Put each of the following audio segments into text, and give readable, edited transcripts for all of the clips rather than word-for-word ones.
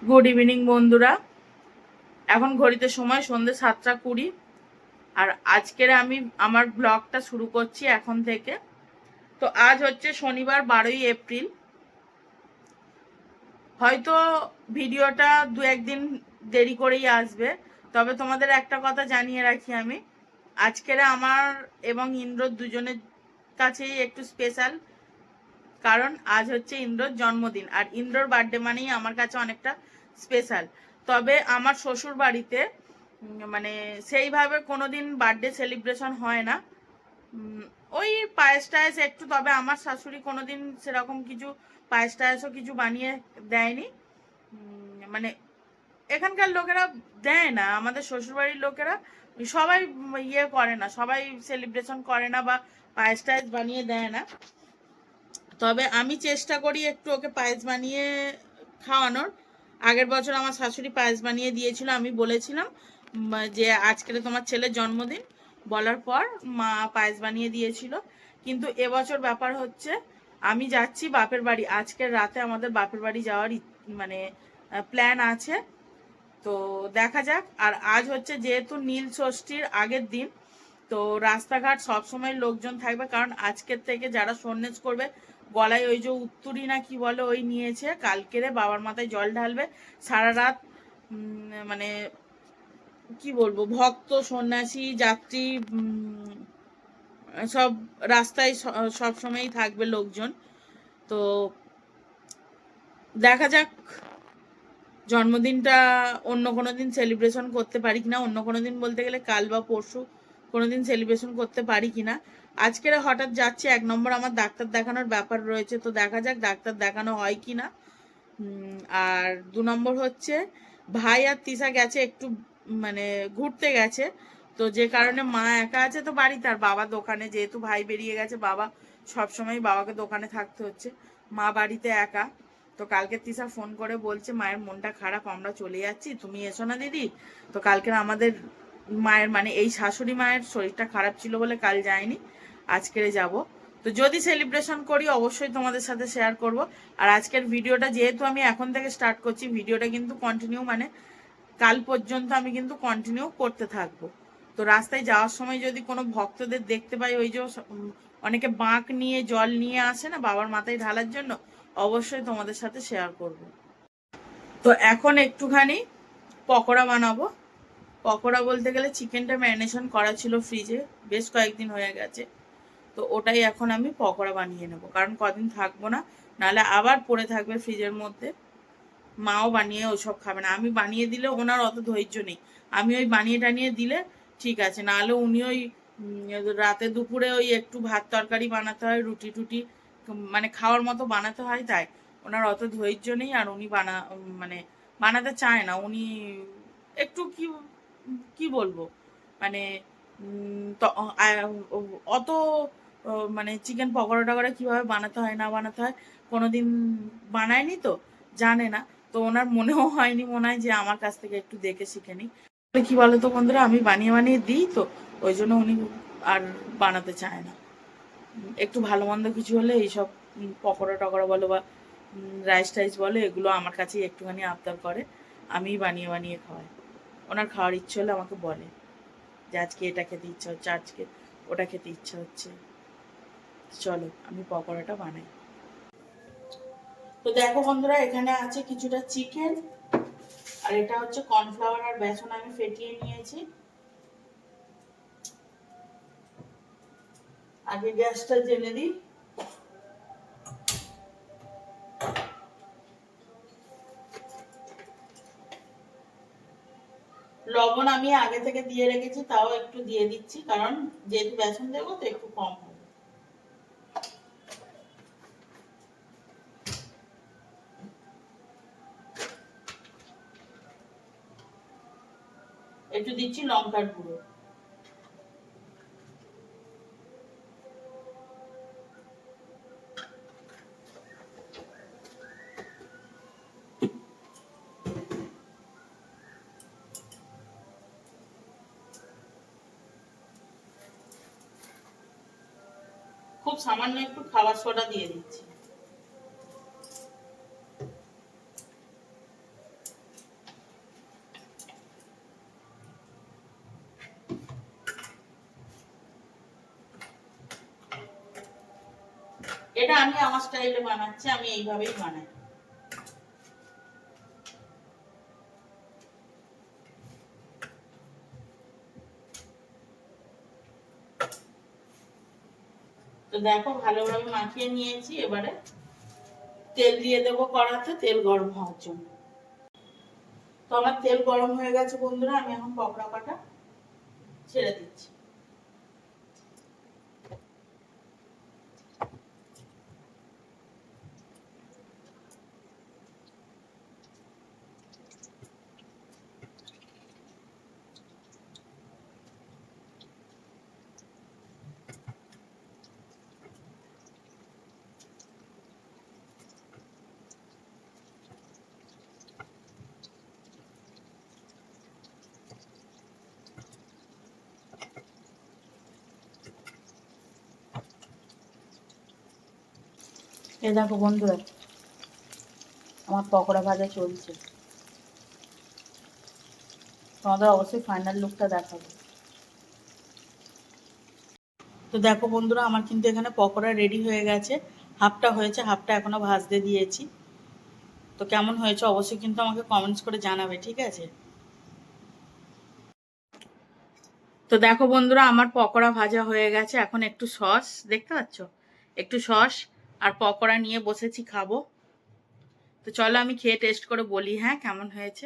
Good evening বন্ধুরা। এখন ঘড়িতে সময় সন্ধ্যে 7:20 আর আজকের আমি আমার ব্লগটা শুরু করছি এখন থেকে। তো আজ হচ্ছে শনিবার 12ই এপ্রিল। হয়তো ভিডিওটা দু একদিন দেরি করেই আসবে, তবে তোমাদের একটা কথা জানিয়ে রাখি আমি, আজকের আমার এবং ইন্দ্র দুজনের কাছেই একটু স্পেশাল, কারণ আজ হচ্ছে ইন্দ্রর জন্মদিন আর ইন্দ্রর বার্থডে মানেই আমার কাছে অনেকটা স্পেশাল। তবে আমার শ্বশুর বাড়িতে মানে সেইভাবে কোনোদিন বার্থডে সেলিব্রেশন হয় না। ওই পায়েস টায়েস একটু, তবে আমার শাশুড়ি কোনোদিন সেরকম কিছু পায়েস টায়েসও কিছু বানিয়ে দেয়নি। মানে এখানকার লোকেরা দেয় না, আমাদের শ্বশুরবাড়ির লোকেরা সবাই ইয়ে করে না, সবাই সেলিব্রেশন করে না বা পায়েস টায়েস বানিয়ে দেয় না। তবে আমি চেষ্টা করি একটু ওকে পায়েস বানিয়ে খাওয়ানোর। আগের বছর আমার শাশুড়ি পায়েস বানিয়ে দিয়েছিল, আমি বলেছিলাম যে আজকে তোমার ছেলের জন্মদিন, বলার পর মা পায়েস বানিয়ে দিয়েছিল। কিন্তু এবছর ব্যাপার হচ্ছে আমি যাচ্ছি বাপের বাড়ি, আজকের রাতে আমাদের বাপের বাড়ি যাওয়ার মানে প্ল্যান আছে। তো দেখা যাক। আর আজ হচ্ছে যেহেতু নীল ষষ্ঠীর আগের দিন, তো রাস্তাঘাট সবসময় লোকজন থাকবে, কারণ আজকের থেকে যারা সন্ন্যাস করবে গলায় ওই যে উত্তুরি না কি বলে ওই নিয়েছে, কালকেরে বাবার মাথায় জল ঢালবে সারা রাত। মানে কি বলবো, ভক্ত সন্ন্যাসী যাত্রী সব রাস্তায় সব সময়ই থাকবে লোকজন। তো দেখা যাক জন্মদিনটা অন্য কোনো দিন সেলিব্রেশন করতে পারি কিনা, অন্য কোনো দিন বলতে গেলে কাল বা পরশু কোনো দিন সেলিব্রেশন করতে পারি কিনা। আজকের হঠাৎ যাচ্ছি, 1 নম্বর আমার ডাক্তার দেখানোর ব্যাপার রয়েছে, তো দেখা যাক ডাক্তার দেখানো হয় কি না। আর 2 নম্বর হচ্ছে ভাই আর তিশা গেছে একটু, মানে ঘুরতে গেছে, তো যে কারণে মা একা আছে তো বাড়িতে, আর বাবা দোকানে, যেহেতু ভাই বেরিয়ে গেছে বাবা সবসময় বাবাকে দোকানে থাকতে হচ্ছে, মা বাড়িতে একা। তো কালকে তিশা ফোন করে বলছে মায়ের মনটা খারাপ, আমরা চলে যাচ্ছি, তুমি এসো না দিদি। তো কালকে আমাদের মায়ের মানে এই শাশুড়ি মায়ের শরীরটা খারাপ ছিল বলে কাল যায়নি, আজকেরে যাব। তো যদি সেলিব্রেশন করি অবশ্যই তোমাদের সাথে শেয়ার করব। আর আজকের ভিডিওটা যেহেতু আমি এখন থেকে স্টার্ট করছি, ভিডিওটা কিন্তু কন্টিনিউ মানে কাল পর্যন্ত আমি কিন্তু কন্টিনিউ করতে থাকবো। তো রাস্তায় যাওয়ার সময় যদি কোনো ভক্তদের দেখতে পাই, ওই যে অনেকে বাঁক নিয়ে জল নিয়ে আসে না বাবার মাথায় ঢালার জন্য, অবশ্যই তোমাদের সাথে শেয়ার করব। তো এখন একটুখানি পকোড়া বানাবো। পকোড়া বলতে গেলে চিকেনটা ম্যারিনেশন করা ছিল ফ্রিজে, বেশ কয়েকদিন হয়ে গেছে, তো ওটাই এখন আমি পকোড়া বানিয়ে নেব, কারণ কদিন থাকবো না, নাহলে আবার পড়ে থাকবে ফ্রিজের মধ্যে। মাও বানিয়ে ওসব খাবে না, আমি বানিয়ে দিলে ওনার অত ধৈর্য নেই, আমি ওই বানিয়ে টানিয়ে দিলে ঠিক আছে, নাহলে উনি ওই রাতে দুপুরে ওই একটু ভাত তরকারি বানাতে হয়, রুটি টুটি মানে খাওয়ার মতো বানাতে হয়, তাই ওনার অত ধৈর্য নেই। আর উনি মানে বানাতে চায় না, উনি একটু কি কি বলবো মানে অত মানে চিকেন পকোড়া টকোড়া কিভাবে বানাতে হয় না বানাতে হয় কোনোদিন বানায়নি, তো জানে না। তো ওনার মনেও হয়নি, মনে হয় যে আমার কাছ থেকে একটু দেখে শিখে নিই। কি বলতো বন্ধুরা, আমি বানিয়ে বানিয়ে দিই, তো ওই জন্য উনি আর বানাতে চায় না। একটু ভালো মন্দ কিছু হলে এইসব পকোড়া টকোড়া বলো বা রাইস টাইস বলো, এগুলো আমার কাছেই একটুখানি আবদার করে, আমি বানিয়ে বানিয়ে খাওয়াই। ওনার খাওয়ার ইচ্ছে হলে আমাকে বলে যে আজকে এটা খেতে ইচ্ছা হচ্ছে, আজকে ওটা খেতে ইচ্ছা হচ্ছে, চলো আমি পকোড়াটা বানাই। তো দেখো বন্ধুরা, এখানে আছে কিছুটা চিকেন, আর এটা হচ্ছে কর্নফ্লাওয়ার আর বেসন আমি ফেটিয়ে নিয়েছি। আগে গ্যাসটা জেলে দিই। লবণ আমি আগে থেকে দিয়ে রেখেছি, তাও একটু দিয়ে দিচ্ছি, কারণ যেহেতু বেসন দেবো তো একটু কম হবে। একটু দিচ্ছি লঙ্কার গুঁড়ো। খুব সামান্য একটু খাবার সোডা দিয়ে দিচ্ছি। এটা আমি আমার স্টাইলে বানাচ্ছি, আমি এইভাবেই বানাই। তো দেখো ভালোভাবে মাখিয়ে নিয়েছি। এবারে তেল দিয়ে দেবো কড়াতে, তেল গরম হওয়ার জন্য। তো আমার তেল গরম হয়ে গেছে বন্ধুরা, আমি এখন পকোড়া কাটা ছেড়ে দিচ্ছি। এই দেখো বন্ধুরা, আমার পকোড়া ভাজা চলছে। তোমাদের অবশ্যই ফাইনাল লুকটা দেখাবো। তো দেখো বন্ধুরা, আমার কিন্তু এখানে পকোড়া রেডি হয়ে গেছে। হাফটা হয়েছে, হাফটা এখনো ভাজতে দিয়েছি। তো কেমন হয়েছে অবশ্যই কিন্তু আমাকে কমেন্টস করে জানাবে, ঠিক আছে? তো দেখো বন্ধুরা, আমার পকোড়া ভাজা হয়ে গেছে। এখন একটু সস, দেখতে পাচ্ছ, একটু সস আর পকোড়া নিয়ে বসেছি খাবো। তো চলো আমি খেয়ে টেস্ট করে বলি হ্যাঁ কেমন হয়েছে।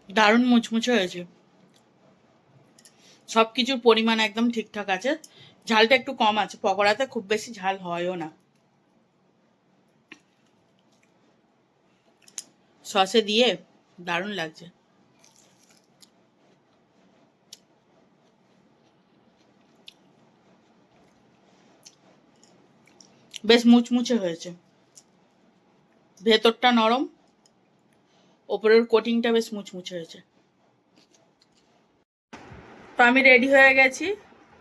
দারুণ মুচমুচে হয়েছে, সব কিছুর পরিমাণ একদম ঠিকঠাক আছে। ঝালটা একটু কম আছে, পকোড়াতে খুব বেশি ঝাল হয়ও না। সসে দিয়ে দারুণ লাগছে। বেশ মুচমুচে হয়েছে, ভেতরটা নরম, ওপরের কোটিংটা বেশ মুচমুচে হয়েছে। তো আমি রেডি হয়ে গেছি।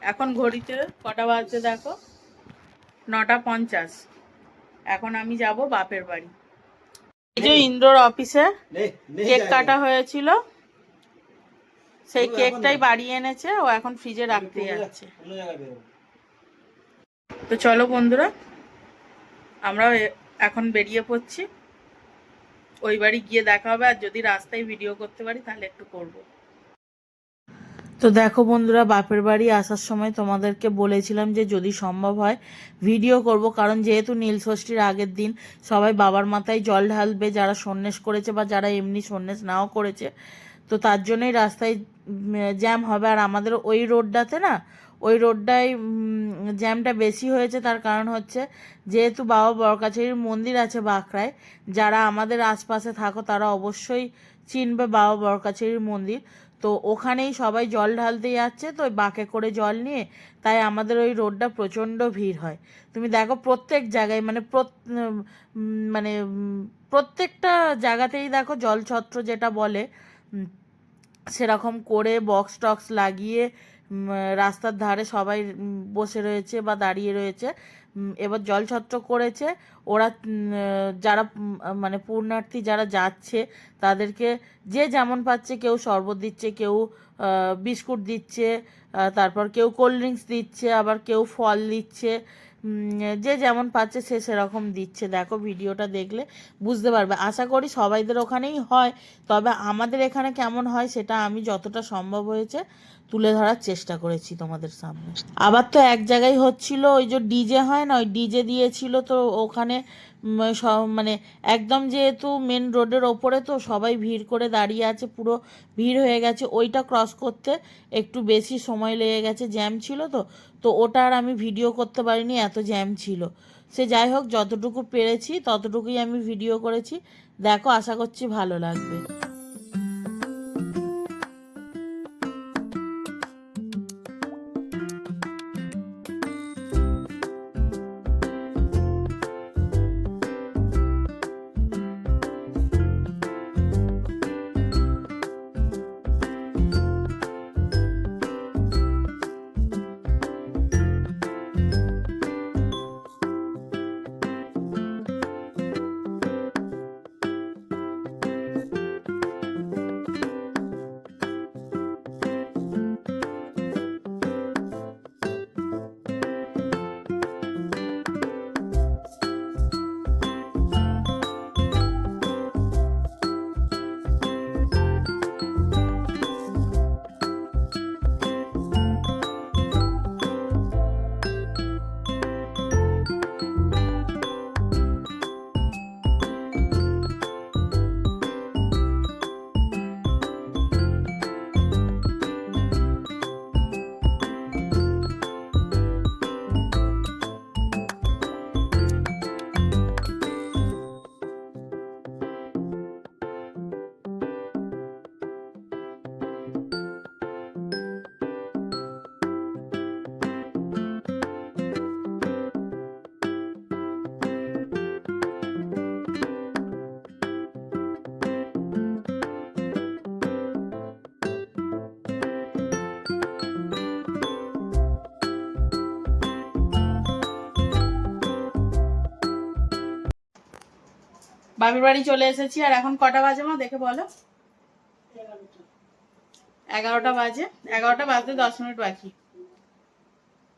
এখন ঘড়িতে কটা বাজছে দেখো, 9:50। এখন আমি যাব বাপের বাড়ি। এই যে ইন্দ্রর অফিসে কেক কাটা হয়েছিল, সেই কেকটাই বাড়ি এনেছে, ও এখন ফ্রিজে রাখতে যাচ্ছে। তো চলো বন্ধুরা, আমরা এখন বেরিয়ে পড়ছি। ওই বাড়ি গিয়ে দেখা হবে, আর যদি রাস্তায় ভিডিও করতে পারি তাহলে একটু করব। তো দেখো বন্ধুরা, বাপের বাড়ি আসার সময় তোমাদেরকে বলেছিলাম যে যদি সম্ভব হয় ভিডিও করব, কারণ যেহেতু নীলষষ্ঠীর আগের দিন সবাই বাবার মাথায় জল ঢালবে, যারা সন্ন্যাস করেছে বা যারা এমনি সন্ন্যাস নাও করেছে। তো তার জন্যই রাস্তায় জ্যাম হবে। আর আমাদের ওই রোডটাতে না, ওই রোডটায় জ্যামটা বেশি হয়েছে। তার কারণ হচ্ছে যেহেতু বাবা বড়কাছারির মন্দির আছে বাঁকড়ায়, যারা আমাদের আশপাশে থাকো তারা অবশ্যই চিনবে বাবা বড়কাছারির মন্দির। তো ওখানেই সবাই জল ঢালতে যাচ্ছে, তো বাঁকে করে জল নিয়ে, তাই আমাদের ওই রোডটা প্রচণ্ড ভিড় হয়। তুমি দেখো প্রত্যেক জায়গায় মানে প্রত্যেকটা জায়গাতেই দেখো জলছত্র যেটা বলে, সেরকম করে বক্স টক্স লাগিয়ে রাস্তার ধারে সবাই বসে রয়েছে বা দাঁড়িয়ে রয়েছে। এবার জলছত্র করেছে ওরা, যারা মানে পুণ্যার্থী যারা যাচ্ছে তাদেরকে যে যেমন পাচ্ছে, কেউ শরবত দিচ্ছে, কেউ বিস্কুট দিচ্ছে, তারপর কেউ কোল্ড ড্রিঙ্কস দিচ্ছে, আবার কেউ ফল দিচ্ছে। যে যেমন পাচ্ছে সে সেরকম দিচ্ছে। দেখো ভিডিওটা দেখলে বুঝতে পারবে। আশা করি সবাইদের ওখানেই হয়, তবে আমাদের এখানে কেমন হয় সেটা আমি যতটা সম্ভব হয়েছে তুলে ধরার চেষ্টা করেছি তোমাদের সামনে। আবার তো এক জায়গায় হচ্ছিল, ওই যে ডিজে হয় না, ওই ডিজে দিয়েছিল, তো ওখানে মানে একদম যেহেতু মেন রোডের ওপরে, তো সবাই ভিড় করে দাঁড়িয়ে আছে, পুরো ভিড় হয়ে গেছে। ওইটা ক্রস করতে একটু বেশি সময় লেগে গেছে, জ্যাম ছিল। তো তো ওটা আর আমি ভিডিও করতে পারিনি, এত জ্যাম ছিল। সে যাই হোক, যতটুকু পেরেছি ততটুকুই আমি ভিডিও করেছি। দেখো, আশা করছি ভালো লাগবে। বাপের বাড়ি চলে এসেছি। আর এখন কটা বাজে মা দেখে বলো? 11টা বাজে। 11টা বাজতে 10 মিনিট বাকি।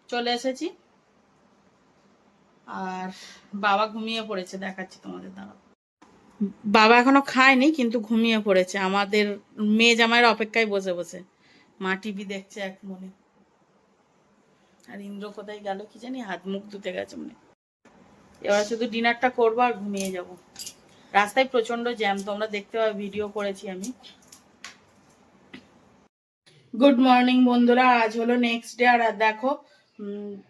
চলে এসেছি। আর বাবা ঘুমিয়ে পড়েছে, দেখাচ্ছি তোমাদের। দাঁড়াও, বাবা এখনো খায়নি কিন্তু ঘুমিয়ে পড়েছে আমাদের মেয়ে জামাইয়ের অপেক্ষায় বসে বসে। মা টিভি দেখছে এক মনে। আর ইন্দ্র কোথায় গেল কি জানি, হাত মুখ ধুতে গেছে মনে। এবার শুধু ডিনারটা করবো আর ঘুমিয়ে যাব। রাস্তায় প্রচন্ড জ্যাম, তোমরা দেখতে পাবে, ভিডিও করেছি আমি। গুড মর্নিং বন্ধুরা, আজ হলো নেক্সট ডে। আর দেখো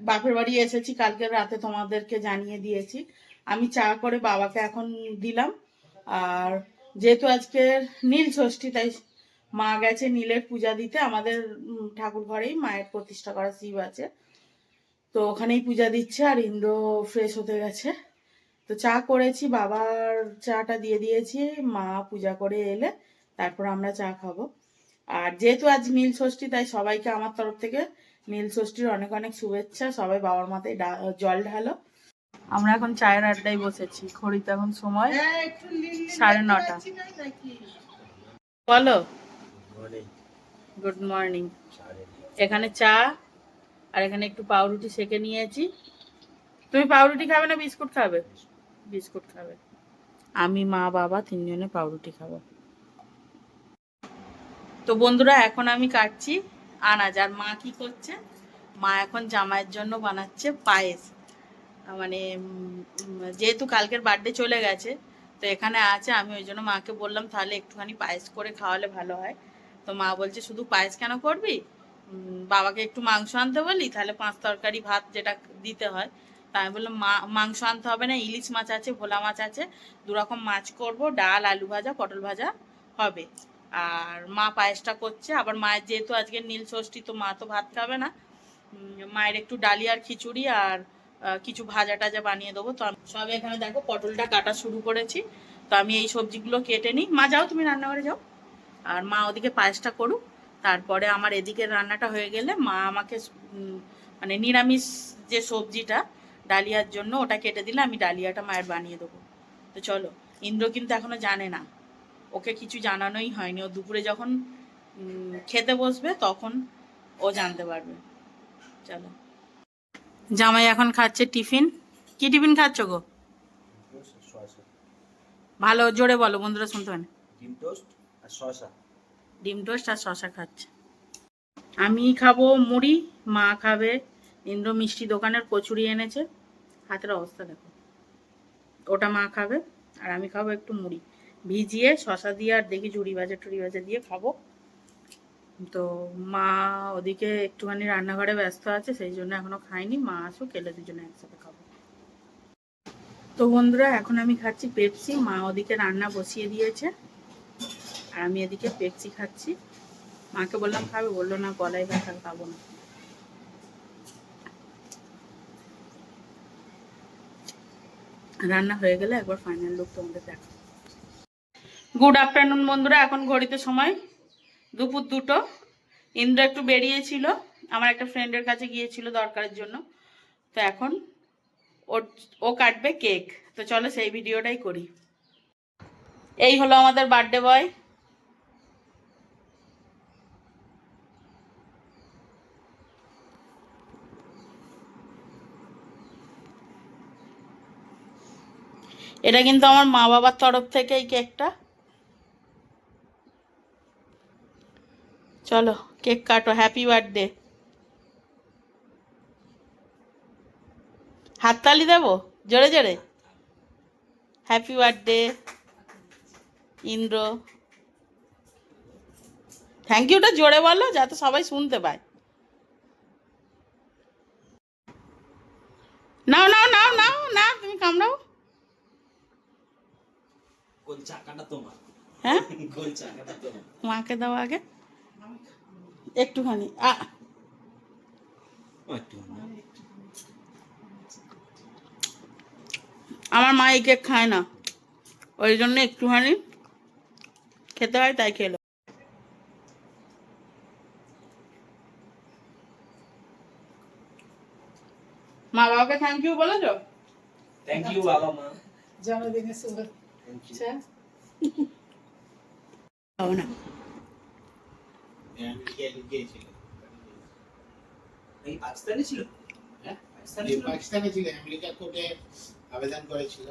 বাপের বাড়ি এসেছি, কালকে রাতে তোমাদেরকে জানিয়ে দিয়েছি। আমি চা করে বাবাকে এখন দিলাম। আর যেহেতু আজকে নীল ষষ্ঠী, তাই মা গেছে নীলের পূজা দিতে। আমাদের ঠাকুর ঘরেই মায়ের প্রতিষ্ঠা করা শিব আছে, তো ওখানেই পূজা দিচ্ছে। আর ইন্দ্র ফ্রেশ হতে গেছে। তো চা করেছি, বাবার চাটা দিয়ে দিয়েছি। মা পূজা করে এলে তারপর আমরা চা খাবো। আর যেহেতু আজ নীল ষষ্ঠী, তাই সবাইকে আমার তরফ থেকে নীল ষষ্ঠীর অনেক অনেক শুভেচ্ছা। সবাই বাবার মাথায় জল ঢালো। আমরা এখন চায়ের আড্ডায় বসেছি। ঘড়িতে এখন সময় 9:30। বলো। Good morning. এখানে চা আর এখানে একটু পাউরুটি সেকে নিয়েছি। তুমি পাউরুটি খাবে না বিস্কুট খাবে? বিস্কুট খাবে। আমি, মা, বাবা তিনজনে পাউরুটি খাবো। তো বন্ধুরা এখন আমি কাটছি আনাজ। আর মা কি করছে? মা এখন জামাইয়ের জন্য বানাচ্ছে পায়েস। মানে যেহেতু কালকের বার্থডে চলে গেছে, তো এখানে আছে, আমি ওই জন্য মাকে বললাম তাহলে একটুখানি পায়েস করে খাওয়ালে ভালো হয়। তো মা বলছে শুধু পায়েস কেন করবি, বাবাকে একটু মাংস আনতে বলি, তাহলে 5 তরকারি ভাত যেটা দিতে হয়। তা আমি বললাম মাংস আনতে হবে না, ইলিশ মাছ আছে, ভোলা মাছ আছে, 2 রকম মাছ করব, ডাল, আলু ভাজা, পটল ভাজা হবে। আর মা পায়েসটা করছে। আবার মায়ের যেহেতু আজকে নীল ষষ্ঠী, তো মা তো ভাত খাবে না। মায়ের একটু ডালি আর খিচুড়ি আর কিছু ভাজা টাজা বানিয়ে দেবো। তো আমি সব এখানে দেখো পটলটা কাটা শুরু করেছি। তো আমি এই সবজিগুলো কেটে নিই। মা যাও, তুমি রান্নাঘরে যাও। আর মা ওদিকে পায়েসটা করুক। তারপরে আমার এদিকে রান্নাটা হয়ে গেলে মা আমাকে মানে নিরামিষ যে সবজিটা ডালিয়ার জন্য, ওটা কেটে দিলে আমি ডালিয়াটা মায়ের বানিয়ে দেবো। তো চলো। ইন্দ্র কিন্তু এখনো জানে না, ওকে কিছু জানানোই হয়নি। ও দুপুরে যখন খেতে বসবে তখন ও জানতে পারবে। চলো। জামাই এখন খাচ্ছে টিফিন। কি টিফিন খাচ্ছ গো? ভালো জোরে বলো, বন্ধুরা শুনতে পারে। ডিম টোস্ট আর শসা। ডিম টোস্ট আর শসা খাচ্ছে। আমি খাবো মুড়ি, মা খাবে, ইন্দ্র মিষ্টি দোকানের কচুরি এনেছে, হাতের অবস্থা দেখো, ওটা মা খাবে। আর আমি খাবো একটু মুড়ি ভিজিয়ে শসা দিয়ে, আর দেখি ঝুড়ি ভাজা দিয়ে খাবো। তো মা ওদিকে একটুখানি রান্নাঘরে ব্যস্ত আছে, সেই জন্য এখনো খাইনি। মা আসুক, এলে দুজনে একসাথে খাবো। তো বন্ধুরা এখন আমি খাচ্ছি পেপসি। মা ওদিকে রান্না বসিয়ে দিয়েছে আর আমি এদিকে পেপসি খাচ্ছি। মাকে বললাম খাবে, বললো না গলায় ব্যথা, খাবো না। রান্না হয়ে গেলে একবার ফাইনাল লুক তোমাদের দেখো। গুড আফটারনুন বন্ধুরা, এখন ঘড়িতে সময় দুপুর 2টো। ইন্দ্র একটু বেরিয়েছিল, আমার একটা ফ্রেন্ডের কাছে গিয়েছিল দরকারের জন্য। তো এখন ও কাটবে কেক। তো চলো সেই ভিডিওটাই করি। এই হলো আমাদের বার্থডে বয়। এটা কিন্তু আমার মা বাবার তরফ থেকে এই কেকটা। চলো কেক কাটো, হ্যাপি বার্থডে। হাততালি দেবো জোরে জোরে। Happy birthday Indra. থ্যাংক ইউটা জোরে বলো যাতে সবাই শুনতে পায়। নাও নাও নাও নাও না, তুমি কামড়াও। হ্যাঁ মাকে দাও আগে একটুখানি। আমার মা এই কেক খায় না, ওই জন্য একটুখানি খেতে হয়, তাই খেলো। মা বাবাকে থ্যাংক ইউ বলেছো? থ্যাংক ইউ বাবা মা। জন্মদিনের শুভেচ্ছা। আচ্ছা খাও না।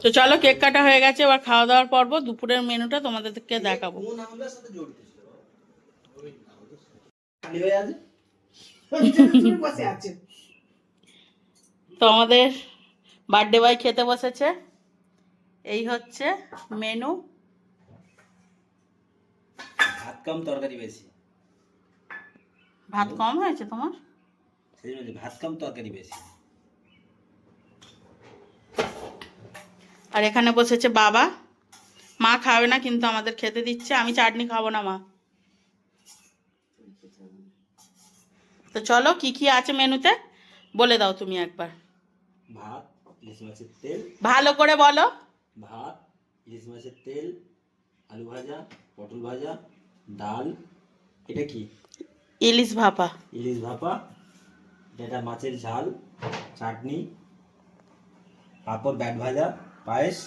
তো চলো, কেক কাটা হয়ে গেছে, এবার খাওয়া দাওয়ার পর্ব। দুপুরের মেনুটা তোমাদেরকে দেখাবো। বসে আছে তো আমাদের বার্থডে বয় খেতে বসেছে। এই হচ্ছে মেনু। ভাত কম তরকারি বেশি, ভাত কম হয়েছে তোমার? সেই জন্য ভাত কম তরকারি বেশি। আর এখানে বসেছে বাবা। মা খাবে না কিন্তু আমাদের খেতে দিচ্ছে। আমি চাটনি খাবো না মা। তো চলো, কি কি আছে মেনুতে বলে দাও তুমি একবার। ভাত, ইলিশ মাছের তেল, ভালো করে বলো। ভাত, ইলিশ মাছের তেল, আলু ভাজা, পটল ভাজা, ডাল, এটা কি ইলিশ ভাপা, ইলিশ ভাপা, এটা মাছের ঝাল, চাটনি, পাঁপড়, ব্যাট ভাজা, পায়েস,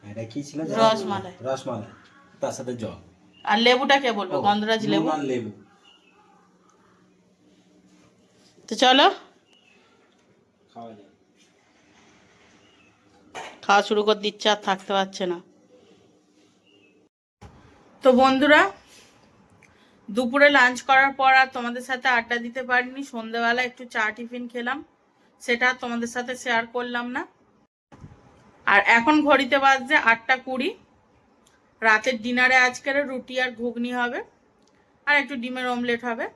এটা কি ছিল? রসমালাই। রসমালাই, তার সাথে জল। আর লেবুটা কে বলবে? গন্ধরাজ লেবু। নুন আর লেবু। তো চলো খাওয়া যায়। খাওয়া শুরু করে দিচ্ছে, আর থাকতে পারছে না। তো বন্ধুরা, দুপুরে লাঞ্চ করার পর আর তোমাদের সাথে আড্ডা দিতে পারিনি। সন্ধেবেলা একটু চা টিফিন খেলাম, সেটা তোমাদের সাথে শেয়ার করলাম না। আর এখন ঘড়িতে বাজছে 8:20। রাতের ডিনারে আজকের রুটি আর ঘুগনি হবে, আর একটু ডিমের অমলেট হবে।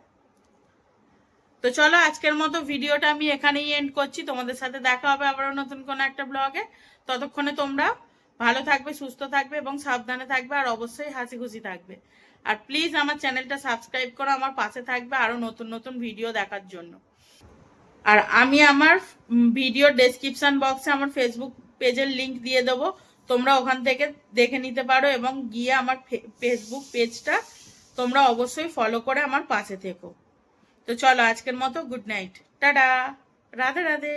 তো চলো, আজকের মতো ভিডিওটা আমি এখানেই এন্ড করছি। তোমাদের সাথে দেখা হবে আবারও নতুন কোনো একটা ব্লগে। ততক্ষণে তোমরা ভালো থাকবে, সুস্থ থাকবে এবং সাবধানে থাকবে, আর অবশ্যই হাসি খুশি থাকবে। আর প্লিজ আমার চ্যানেলটা সাবস্ক্রাইব করো, আমার পাশে থাকবে আরও নতুন নতুন ভিডিও দেখার জন্য। আর আমি আমার ভিডিও ডেসক্রিপশন বক্সে আমার ফেসবুক পেজের লিংক দিয়ে দেবো। তোমরা ওখান থেকে দেখে নিতে পারো এবং গিয়ে আমার ফেসবুক পেজটা তোমরা অবশ্যই ফলো করে আমার পাশে থেকো। তো চলো, আজকের মতো good night, tata, Radhe Radhe.